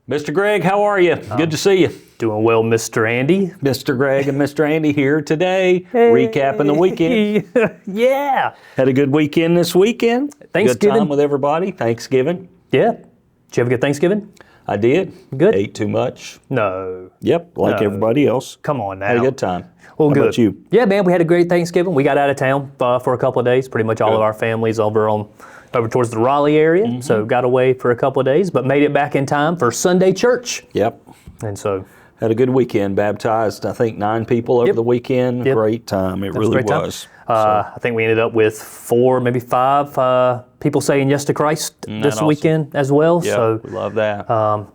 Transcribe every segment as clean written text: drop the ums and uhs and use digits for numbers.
Mr. Greg, how are you? Good to see you. Doing well, Mr. Andy. Mr. Greg and Mr. Andy here today, recapping the weekend. Yeah. Had a good weekend this weekend. Thanksgiving. Good time with everybody. Thanksgiving. Yeah. Did you have a good Thanksgiving? I did. Good. Ate too much. No. Yep, like No. everybody else. Come on now. Had a good time. Well, How good. about you? Yeah, man, we had a great Thanksgiving. We got out of town for a couple of days. Pretty much all of our families over towards the Raleigh area. So got away for a couple of days, but made it back in time for Sunday church. Yep. And so Had a good weekend. Baptized, I think, 9 people over the weekend. Yep. Great time. It really great time. was. I think we ended up with 4, maybe 5 people saying yes to Christ this awesome? weekend as well. Yeah, So we love that.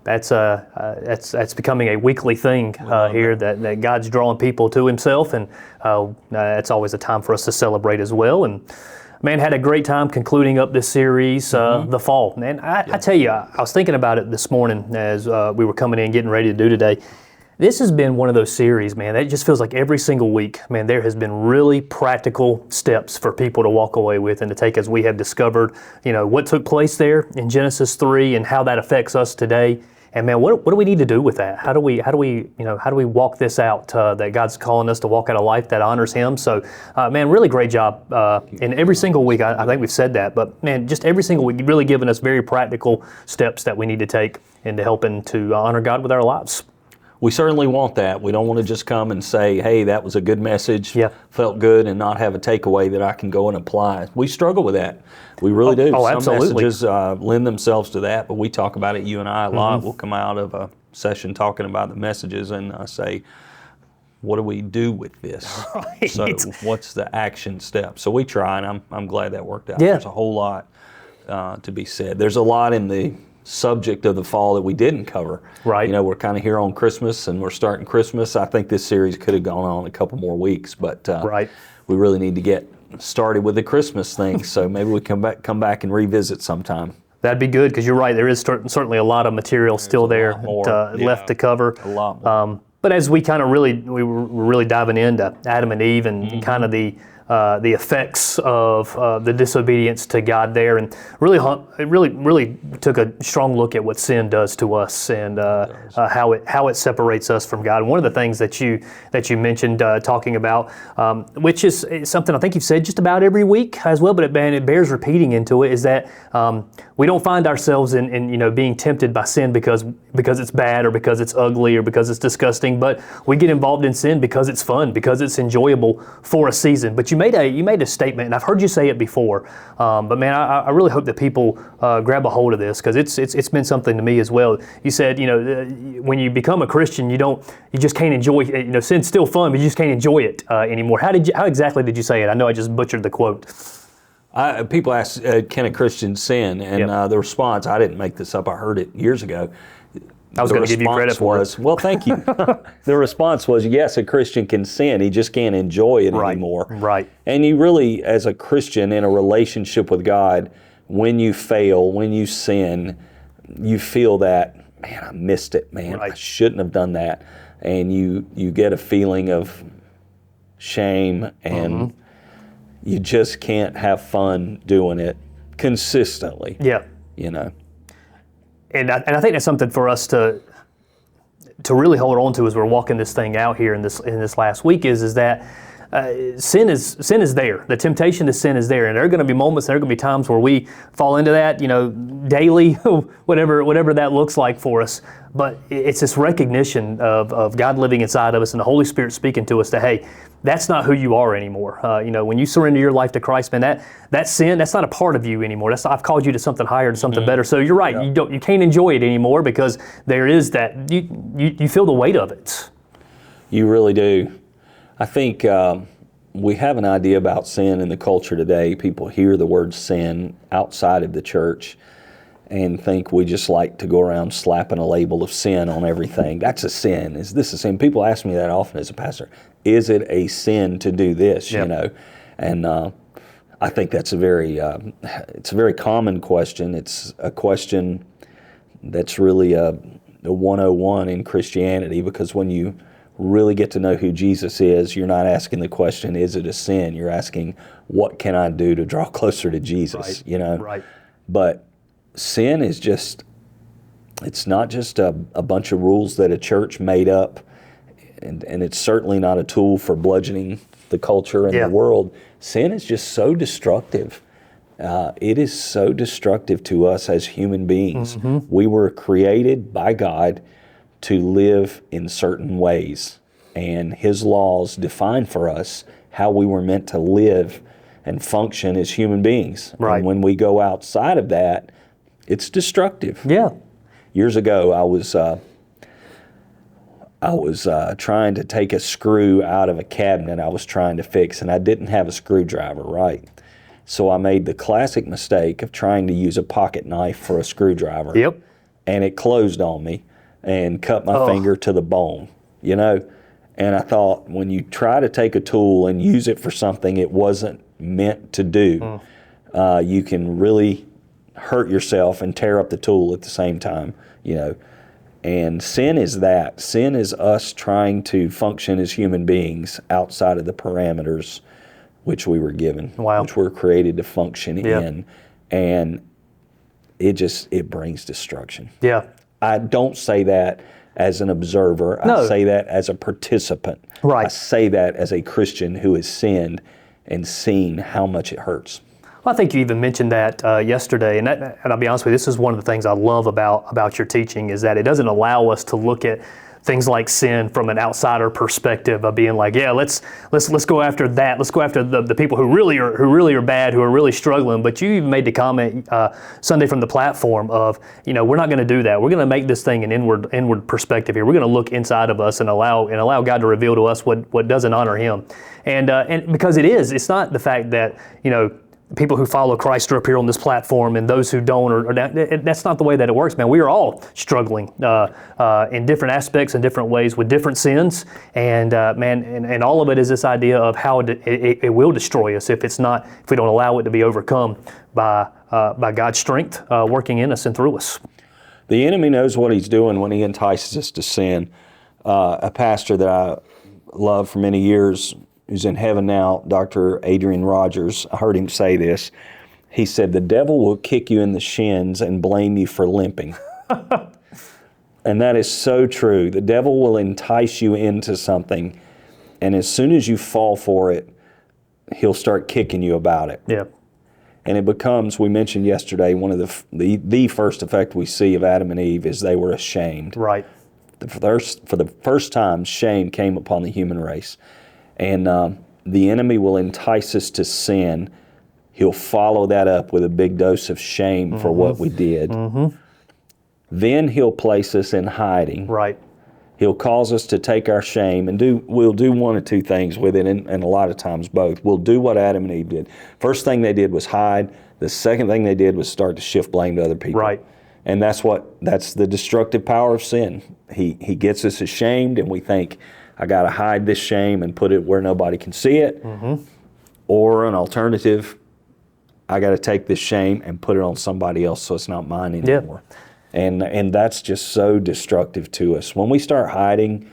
that's becoming a weekly thing here that God's drawing people to Himself, and it's always a time for us to celebrate as well. And man, had a great time concluding up this series, The Fall. And I tell you, I was thinking about it this morning as we were coming in, getting ready to do today. This has been one of those series, man, that just feels like every single week, man, there has been really practical steps for people to walk away with and to take as we have discovered, what took place there in Genesis 3 and how that affects us today. And man, what do we need to do with that? How do we walk this out that God's calling us to walk out a life that honors Him? So, man, really great job. And every single week, I think we've said that, but man, just every single week, really giving us very practical steps that we need to take into helping to honor God with our lives. We certainly want that. We don't want to just come and say, hey, that was a good message, felt good, and not have a takeaway that I can go and apply. We struggle with that. We really do. Oh, Some absolutely. messages lend themselves to that, but we talk about it, you and I, a lot. We'll come out of a session talking about the messages and say, what do we do with this? Right. So what's the action step? So we try, and I'm glad that worked out. Yeah. There's a whole lot to be said. There's a lot in the subject of the fall that we didn't cover. Right. We're kind of here on Christmas and we're starting Christmas. I think this series could have gone on a couple more weeks, but Right. we really need to get started with the Christmas thing. So maybe we come back and revisit sometime. That'd be good, because you're right, there is certainly a lot of material still there left to cover. A lot more. But as we kind of we were really diving into Adam and Eve and kind of the effects of the disobedience to God there, and it really took a strong look at what sin does to us and how it separates us from God. And one of the things that you mentioned talking about, which is something I think you've said just about every week as well, but it bears repeating into it, is that we don't find ourselves in being tempted by sin because it's bad or because it's ugly or because it's disgusting, but we get involved in sin because it's fun, because it's enjoyable for a season. But you made a statement, and I've heard you say it before, but man, I really hope that people grab a hold of this, because it's been something to me as well. You said, when you become a Christian, you just can't enjoy, sin's still fun, but you just can't enjoy it anymore. How exactly did you say it? I know I just butchered the quote. People ask, can a Christian sin? And the response, I didn't make this up, I heard it years ago. I was going to give you credit for it. Well, thank you. The response was, yes, a Christian can sin. He just can't enjoy it anymore. Right. And you really, as a Christian in a relationship with God, when you fail, when you sin, you feel that, man, I missed it, man. Right. I shouldn't have done that. And you get a feeling of shame, and you just can't have fun doing it consistently. Yeah. And I think that's something for us to really hold on to as we're walking this thing out here in this last week is that sin is there. The temptation to sin is there, and there are going to be moments, there are going to be times where we fall into that, daily, whatever that looks like for us. But it's this recognition of God living inside of us and the Holy Spirit speaking to us that, hey, that's not who you are anymore. When you surrender your life to Christ, man, that sin, that's not a part of you anymore. I've called you to something higher, to something better. So you're right. Yeah. You can't enjoy it anymore because there is that you feel the weight of it. You really do. I think we have an idea about sin in the culture today. People hear the word sin outside of the church and think we just like to go around slapping a label of sin on everything. That's a sin. Is this a sin? People ask me that often as a pastor. Is it a sin to do this? Yep. And I think that's it's a very common question. It's a question that's really a 101 in Christianity, because when you really get to know who Jesus is, you're not asking the question, is it a sin? You're asking, what can I do to draw closer to Jesus? Right. Right. But sin is just, It's not just a bunch of rules that a church made up, and it's certainly not a tool for bludgeoning the culture and the world. Sin is just so destructive. It is so destructive to us as human beings. We were created by God to live in certain ways, and His laws define for us how we were meant to live and function as human beings. Right. And when we go outside of that, it's destructive. Yeah. Years ago, I was trying to take a screw out of a cabinet I was trying to fix, and I didn't have a screwdriver, right? So I made the classic mistake of trying to use a pocket knife for a screwdriver. Yep. And it closed on me and cut my finger to the bone, you know? And I thought, when you try to take a tool and use it for something it wasn't meant to do, you can really hurt yourself and tear up the tool at the same time, you know? And sin is that. Sin is us trying to function as human beings outside of the parameters which we were given, which we're created to function in. And it brings destruction. Yeah. I don't say that as an observer. No. I say that as a participant. Right. I say that as a Christian who has sinned and seen how much it hurts. Well, I think you even mentioned that yesterday, and I'll be honest with you, this is one of the things I love about your teaching, is that it doesn't allow us to look at things like sin from an outsider perspective of being like, yeah, let's go after that. Let's go after the people who really are bad, who are really struggling. But you even made the comment Sunday from the platform of, we're not going to do that. We're going to make this thing an inward perspective here. We're going to look inside of us and allow God to reveal to us what doesn't honor Him. And because it's not the fact that, people who follow Christ are up here on this platform, and those who don't, that's not the way that it works, man. We are all struggling in different aspects and different ways with different sins, and and all of it is this idea of how it will destroy us if we don't allow it to be overcome by God's strength working in us and through us. The enemy knows what he's doing when he entices us to sin. A pastor that I loved for many years, who's in heaven now, Dr. Adrian Rogers, I heard him say this. He said, the devil will kick you in the shins and blame you for limping. And that is so true. The devil will entice you into something, and as soon as you fall for it, he'll start kicking you about it. Yeah. And it becomes, we mentioned yesterday, one of the first effect we see of Adam and Eve is they were ashamed. Right. For the first time, shame came upon the human race. And the enemy will entice us to sin. He'll follow that up with a big dose of shame for what we did. Then he'll place us in hiding. Right. He'll cause us to take our shame and we'll do one or two things with it, and a lot of times both. We'll do what Adam and Eve did. First thing they did was hide. The second thing they did was start to shift blame to other people. Right. And that's the destructive power of sin. He gets us ashamed, and we think, I got to hide this shame and put it where nobody can see it. Or an alternative, I got to take this shame and put it on somebody else so it's not mine anymore. And that's just so destructive to us. When we start hiding,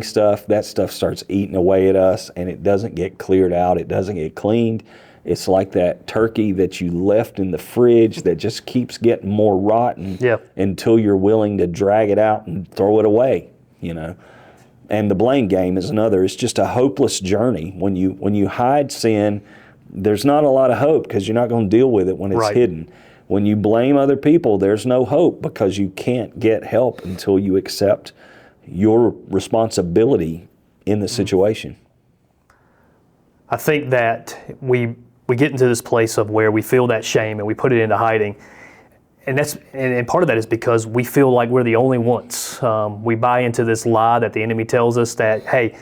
stuff, that stuff starts eating away at us, and it doesn't get cleared out. It doesn't get cleaned. It's like that turkey that you left in the fridge that just keeps getting more rotten until you're willing to drag it out and throw it away. And the blame game is another. It's just a hopeless journey. When you hide sin, there's not a lot of hope because you're not going to deal with it when it's hidden. When you blame other people, there's no hope because you can't get help until you accept your responsibility in the situation. I think that we get into this place of where we feel that shame and we put it into hiding. And part of that is because we feel like we're the only ones. We buy into this lie that the enemy tells us that, hey,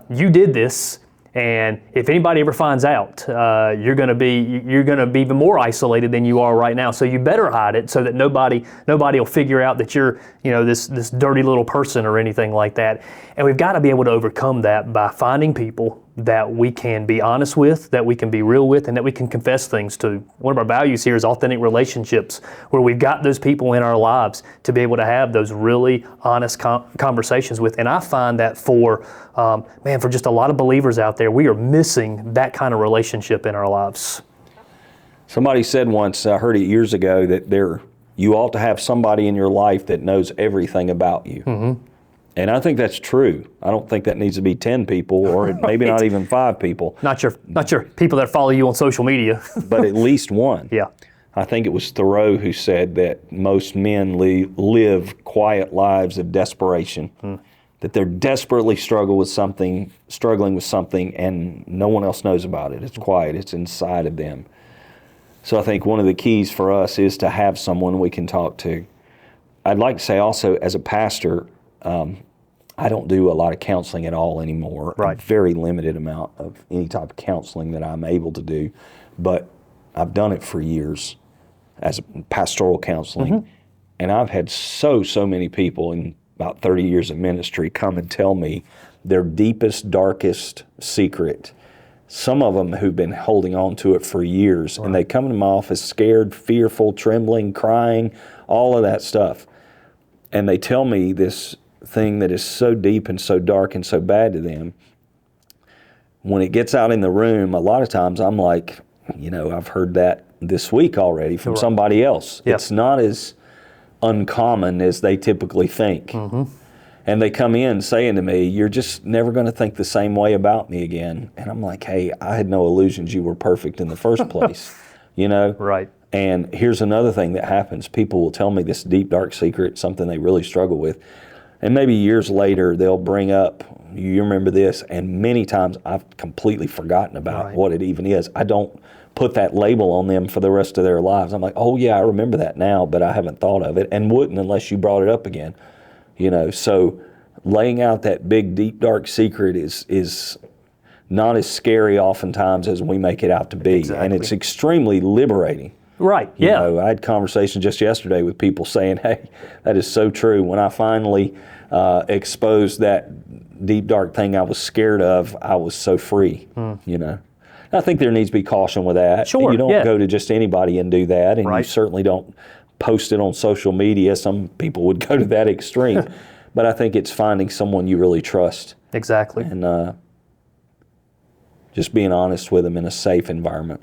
you did this, and if anybody ever finds out, you're going to be even more isolated than you are right now. So you better hide it so that nobody will figure out that you're this dirty little person or anything like that. And we've got to be able to overcome that by finding people that we can be honest with, that we can be real with, and that we can confess things to. One of our values here is authentic relationships, where we've got those people in our lives to be able to have those really honest conversations with. And I find that for just a lot of believers out there, we are missing that kind of relationship in our lives. Somebody said once, I heard it years ago, that you ought to have somebody in your life that knows everything about you. And I think that's true. I don't think that needs to be 10 people or maybe not even 5 people, Not your people that follow you on social media. but at least one. Yeah. I think it was Thoreau who said that most men live quiet lives of desperation, that they're desperately struggling with something, and no one else knows about it. It's quiet. It's inside of them. So I think one of the keys for us is to have someone we can talk to. I'd like to say also, as a pastor, I don't do a lot of counseling at all anymore. Right. A very limited amount of any type of counseling that I'm able to do, but I've done it for years as pastoral counseling. And I've had so many people in about 30 years of ministry come and tell me their deepest, darkest secret. Some of them who've been holding on to it for years, and they come into my office scared, fearful, trembling, crying, all of that stuff. And they tell me this thing that is so deep and so dark and so bad to them. When it gets out in the room, a lot of times I'm like, I've heard that this week already from somebody else. Yep. It's not as uncommon as they typically think. And they come in saying to me, you're just never going to think the same way about me again. And I'm like, hey, I had no illusions you were perfect in the first place, Right. And here's another thing that happens. People will tell me this deep, dark secret, something they really struggle with. And maybe years later, they'll bring up, you remember this, and many times I've completely forgotten about what it even is. I don't put that label on them for the rest of their lives. I'm like, oh yeah, I remember that now, but I haven't thought of it, and wouldn't unless you brought it up again. So laying out that big, deep, dark secret is not as scary oftentimes as we make it out to be. Exactly. And it's extremely liberating. Right. You Yeah. know, I had conversations just yesterday with people saying, hey, that is so true. When I finally exposed that deep, dark thing I was scared of, I was so free, I think there needs to be caution with that. Sure, You don't yeah. go to just anybody and do that, and you Right. certainly don't post it on social media. Some people would go to that extreme. But I think it's finding someone you really trust Exactly. and just being honest with them in a safe environment.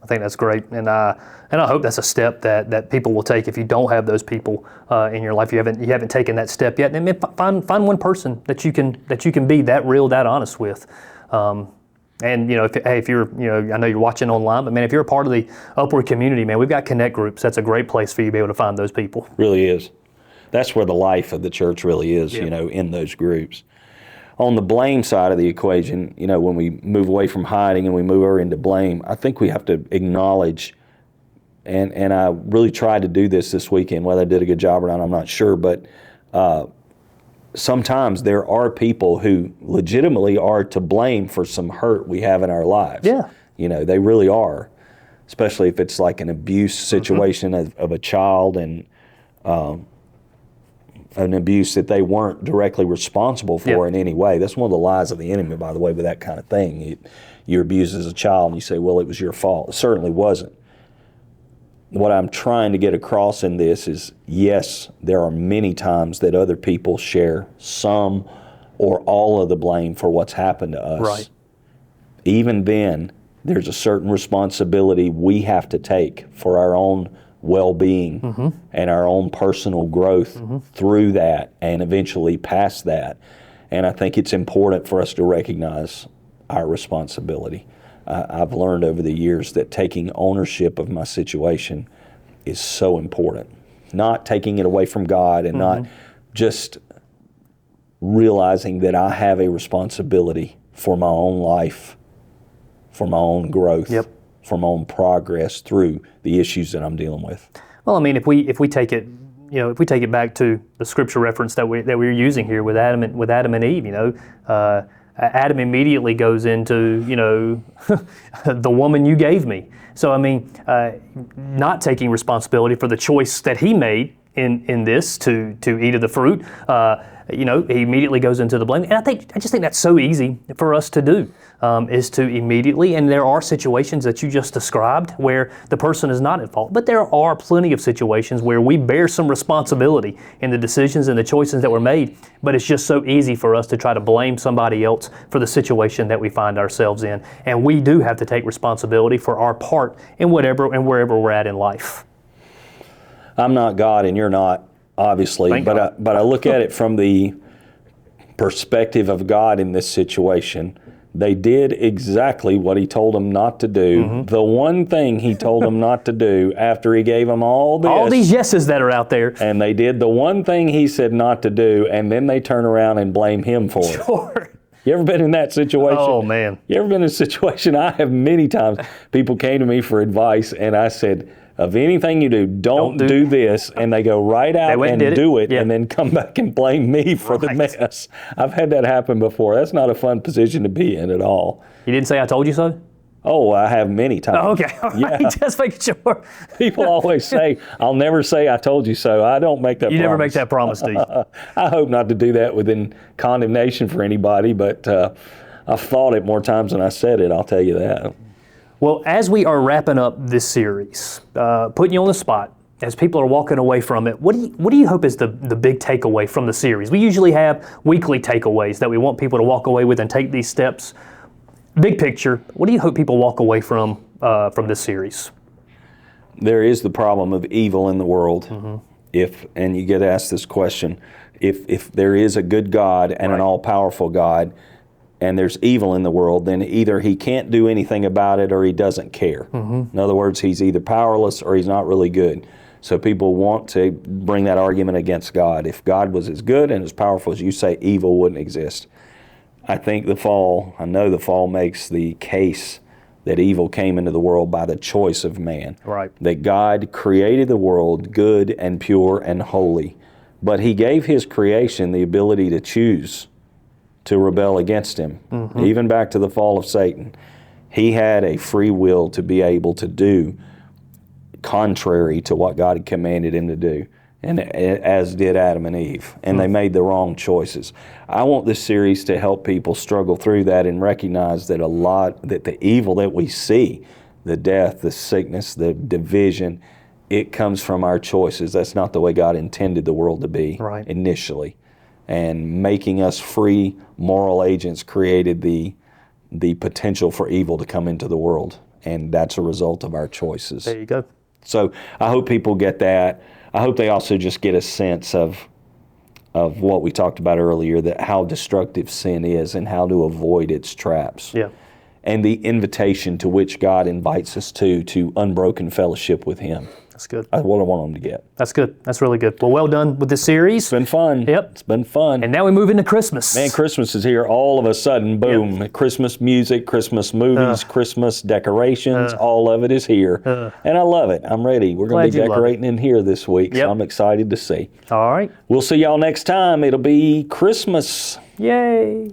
I think that's great, and I hope that's a step that people will take if you don't have those people in your life. You haven't taken that step yet. And find one person that you can be that real, that honest with. And if you're, I know you're watching online, but man, if you're a part of the Upward community, man, we've got connect groups. That's a great place for you to be able to find those people. Really is. That's where the life of the church really is, Yeah. in those groups. On the blame side of the equation, when we move away from hiding and we move over into blame, I think we have to acknowledge, and I really tried to do this weekend. Whether I did a good job or not, I'm not sure, but sometimes there are people who legitimately are to blame for some hurt we have in our lives. Yeah. They really are, especially if it's like an abuse situation of a child and an abuse that they weren't directly responsible for in any way. That's one of the lies of the enemy, by the way, with that kind of thing. You're abused as a child and you say, well, it was your fault. It certainly wasn't. What I'm trying to get across in this is, yes, there are many times that other people share some or all of the blame for what's happened to us. Right. Even then, there's a certain responsibility we have to take for our own well-being and our own personal growth through that and eventually past that. And I think it's important for us to recognize our responsibility. I've learned over the years that taking ownership of my situation is so important. Not taking it away from God and not just realizing that I have a responsibility for my own life, for my own growth. Yep. For my own progress through the issues that I'm dealing with. Well, I mean, if we take it, if we take it back to the scripture reference that we're using here with Adam and Eve, Adam immediately goes into, the woman you gave me. So I mean, not taking responsibility for the choice that he made in this to eat of the fruit. He immediately goes into the blame. And I just think that's so easy for us to do, is to immediately, and there are situations that you just described where the person is not at fault, but there are plenty of situations where we bear some responsibility in the decisions and the choices that were made, but it's just so easy for us to try to blame somebody else for the situation that we find ourselves in. And we do have to take responsibility for our part in whatever and wherever we're at in life. I'm not God and you're not, obviously, Thank but God. I look at it from the perspective of God in this situation. They did exactly what he told them not to do. Mm-hmm. The one thing he told them not to do after he gave them all this. All these yeses that are out there. And they did the one thing he said not to do, and then they turn around and blame him for it. Sure. You ever been in that situation? Oh, man. You ever been in a situation? I have many times. People came to me for advice, and I said, of anything you do, don't do this. And they go right out went and and did it. do it, Yeah. and then come back and blame me for the Right. mess. I've had that happen before. That's not a fun position to be in at all. You didn't say I told you so? Oh, I have many times. Oh, okay. All right. Yeah. Just making sure. People always say, I'll never say I told you so. I don't make that You promise. never make that promise, do you? I hope not to do that within condemnation for anybody, but I've thought it more times than I said it, I'll tell you that. Well, as we are wrapping up this series, putting you on the spot, as people are walking away from it, what do you hope is the big takeaway from the series? We usually have weekly takeaways that we want people to walk away with and take these steps. Big picture, what do you hope people walk away from this series? There is the problem of evil in the world. And you get asked this question, if there is a good God and an Right. all-powerful God, and there's evil in the world, then either he can't do anything about it or he doesn't care. In other words, he's either powerless or he's not really good. So people want to bring that argument against God. If God was as good and as powerful as you say, evil wouldn't exist. I know the fall makes the case that evil came into the world by the choice of man. Right. That God created the world good and pure and holy, but he gave his creation the ability to choose to rebel against him. Even back to the fall of Satan, he had a free will to be able to do contrary to what God had commanded him to do, and as did Adam and Eve, and they made the wrong choices. I want this series to help people struggle through that and recognize that that the evil that we see, the death, the sickness, the division, it comes from our choices. That's not the way God intended the world to be initially. And making us free moral agents created the potential for evil to come into the world. And that's a result of our choices. There you go. So I hope people get that. I hope they also just get a sense of what we talked about earlier, that how destructive sin is and how to avoid its traps. Yeah. And the invitation to which God invites us to unbroken fellowship with him. That's good. That's what I want them to get. That's good. That's really good. Well done with this series. It's been fun. Yep. It's been fun. And now we move into Christmas. Man, Christmas is here all of a sudden. Boom. Christmas music, Christmas movies, Christmas decorations, all of it is here. And I love it. I'm ready. We're going to be Glad you love it. decorating in here this week, Yep. so I'm excited to see. All right. We'll see y'all next time. It'll be Christmas. Yay.